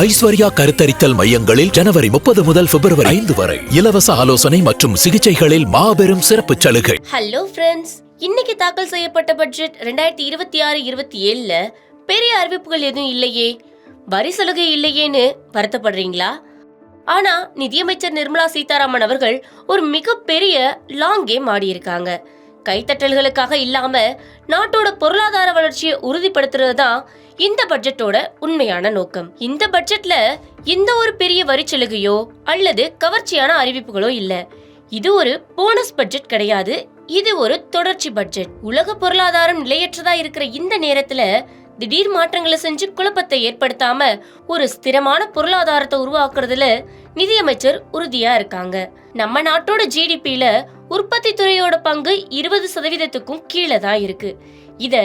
ஐஸ்வர்யா கருத்தரித்தல் மையங்களில் ஜனவரி 30 முதல் பிப்ரவரி 5 வரை இலவச ஆலோசனை மற்றும் சிகிச்சைகளில் மாபெரும் சிறப்பு சலுகை. ஹலோ ஃப்ரெண்ட்ஸ், இன்னைக்கு தாக்கல் செய்யப்பட்ட பட்ஜெட் 2026-27ல பெரிய அறிவிப்புகள் எதுவும் இல்லையே, வரி சலுகை இல்லையேன்னு வருத்தப்படுறீங்களா? ஆனா நிதியமைச்சர் நிர்மலா சீதாராமன் அவர்கள் ஒரு மிகப்பெரிய லாங் கேம் ஆடி இருக்காங்க. கைத்தட்டல்களுக்காக இல்லாம நாட்டோட பொருளாதார வளர்ச்சியை உறுதிப்படுத்துறது தான் இந்த பட்ஜெட்டோட உண்மையான நோக்கம். இந்த பட்ஜெட்ல எந்த ஒரு பெரிய வரி சலுகையோ அல்லது கவர்ச்சியான அறிவிப்புகளோ இல்ல. இது ஒரு போனஸ் பட்ஜெட் கிடையாது, இது ஒரு தொடர்ச்சி பட்ஜெட். உலக பொருளாதாரம் நிலையற்றதா இருக்கிற இந்த நேரத்துல திடீர் மாற்றங்களை செஞ்சு குழப்பத்தை ஏற்படுத்தாம ஒரு ஸ்திரமான பொருளாதாரத்தை உருவாக்குறதுல நிதியமைச்சர் உறுதியா இருக்காங்க. நம்ம நாட்டோட ஜிடிபில உற்பத்தி துறையோட பங்கு 20%க்கும் கீழே தான் இருக்கு. இத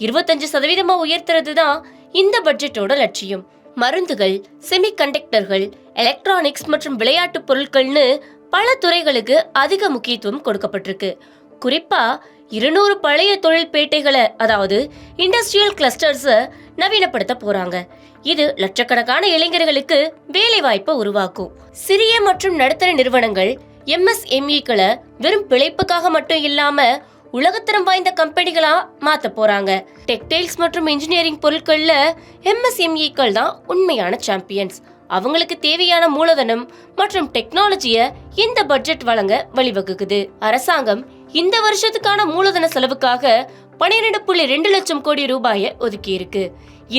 25% உயர்த்துறது தான் இந்த பட்ஜெட்டோட லட்சியம். மருந்துகள், செமிகண்டக்டர்கள், எலக்ட்ரானிக்ஸ் மற்றும் விளையாட்டு பொருட்கள்னு பல துறைகளுக்கு அதிக முக்கியத்துவம் கொடுக்கப்பட்டிருக்கு. குறிப்பா 200 பழைய தொழில்பேட்டைகளை, அதாவது இண்டஸ்ட்ரியல் கிளஸ்டர்ஸை நவீனப்படுத்த போறாங்க. இது லட்சக்கணக்கான இளைஞர்களுக்கு வேலை வாய்ப்பை உருவாக்கும். சிறிய மற்றும் நடுத்தர நிறுவனங்கள் MSME-க்களை வெறும் பிழைப்புக்காக மட்டும் இல்லாம உலகத்தரம் வாய்ந்த கம்பெனிகளா மாத்த போறாங்க. டெக்டைல்ஸ் மற்றும் இன்ஜினியரிங் பொருட்கள்ல MSME-க்கள் தான் உண்மையான சாம்பியன்ஸ். அவங்களுக்கு தேவையான மூலதனம் மற்றும் டெக்னாலஜிய இந்த பட்ஜெட் வழங்க வழிவகுக்குது. அரசாங்கம் இந்த வருஷத்துக்கான மூலதன செலவுக்காக 12.2 லட்சம் கோடி ரூபாயை ஒதுக்கி இருக்கு.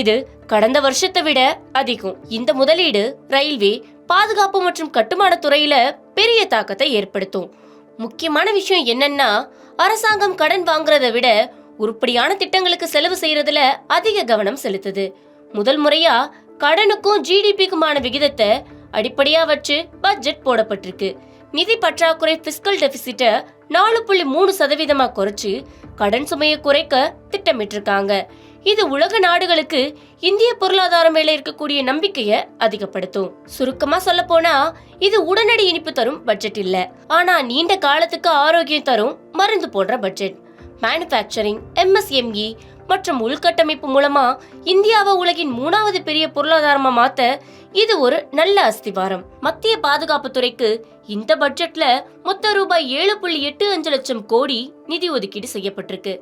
இது கடந்த வருஷத்தை விட அதிகம். இந்த முதலீடு ரயில்வே, பாதுகாப்பு மற்றும் கட்டுமான துறையில பெரிய தாக்கத்தை ஏற்படுத்தும். முக்கியமான விஷயம் என்னன்னா, அரசாங்கம் கடன் வாங்குறதை விட உருப்படியான திட்டங்களுக்கு செலவு செய்யறதுல அதிக கவனம் செலுத்துது. முதல் முறையா கடனுக்கும் ஜிடிபிக்குமான விகிதத்தை அடிப்படையா வச்சு பட்ஜெட் போடப்பட்டிருக்கு. நிதி பற்றாக்குறை பிஸ்கல் டெபிசிட்ட 4.3% குறைச்சு கடன் சுமையை குறைக்க திட்டமிட்டிருக்காங்க. இது உலக நாடுகளுக்கு இந்திய பொருளாதாரம் மேல இருக்கக்கூடிய நம்பிக்கையை அதிகப்படுத்தும். சுருக்கமா சொல்ல போனா, இது உடனடி இனிப்பு தரும் பட்ஜெட் இல்ல, ஆனா நீண்ட காலத்துக்கு ஆரோக்கியம் தரும் மருந்து போன்ற பட்ஜெட். மேனுஃபேக்சரிங், MSME மற்றும் உள்கட்டமைப்பு மூலமா இந்தியாவை உலகின் 3வது பெரிய பொருளாதாரமா மாத்த இது ஒரு நல்ல அஸ்திவாரம். மத்திய பாதுகாப்பு துறைக்கு இந்த பட்ஜெட்ல மொத்த ரூபாய் 7.85 லட்சம் கோடி நிதி ஒதுக்கீடு செய்யப்பட்டிருக்கு.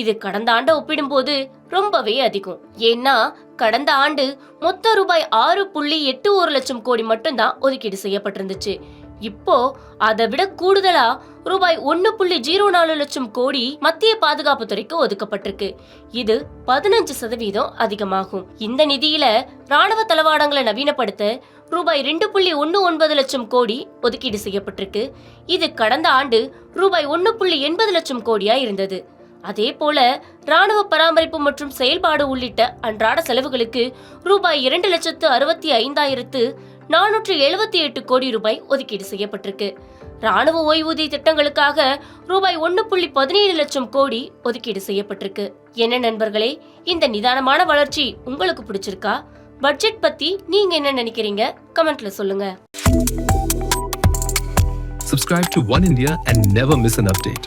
இது கடந்த ஆண்டை ஒப்பிடும்போது ரொம்பவே அதிகம். ஏன்னா கடந்த ஆண்டு மொத்த ரூபாய் 6.81 லட்சம் கோடி மட்டும்தான் ஒதுக்கீடு செய்யப்பட்டிருந்துச்சு. இப்போ அதை விட கூடுதலா ரூபாய் 1.04 லட்சம் கோடி மத்திய பாதுகாப்பு துறைக்கு ஒதுக்கப்பட்டிருக்கு. இது 15% அதிகமாகும். இந்த நிதியில ராணுவ தளவாடங்களை நவீனப்படுத்த ரூபாய் 2.19 லட்சம் கோடி ஒதுக்கீடு செய்யப்பட்டிருக்கு. இது கடந்த ஆண்டு ரூபாய் 1.80 லட்சம் கோடியா இருந்தது. அதே போல ராணுவ பராமரிப்பு மற்றும் செயல்பாடு உள்ளிட்ட அன்றாட செலவுகளுக்கு ரூபாய் 2,65,478 கோடி ரூபாய் ஒதுக்கீடு செய்யப்பட்டிருக்கு. ராணுவ ஓய்வூதிய திட்டங்களுக்காக ரூபாய் 1.17 லட்சம் கோடி ஒதுக்கீடு செய்யப்பட்டிருக்கு. என்ன நண்பர்களே, இந்த நிதானமான வளர்ச்சி உங்களுக்கு பிடிச்சிருக்கா? பட்ஜெட் பத்தி நீங்க என்ன நினைக்கிறீங்க? கமெண்ட்ல சொல்லுங்க. Subscribe to One India and never miss an update.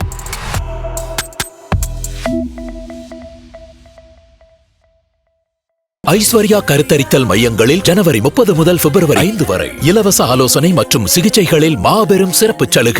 Aishwarya கருத்தரித்தல் மையங்களில் ஜனவரி 30 முதல் பிப்ரவரி 5 வரை இலவச ஆலோசனை மற்றும் சிகிச்சைகளில் மாபெரும் சிறப்பு சலுகை.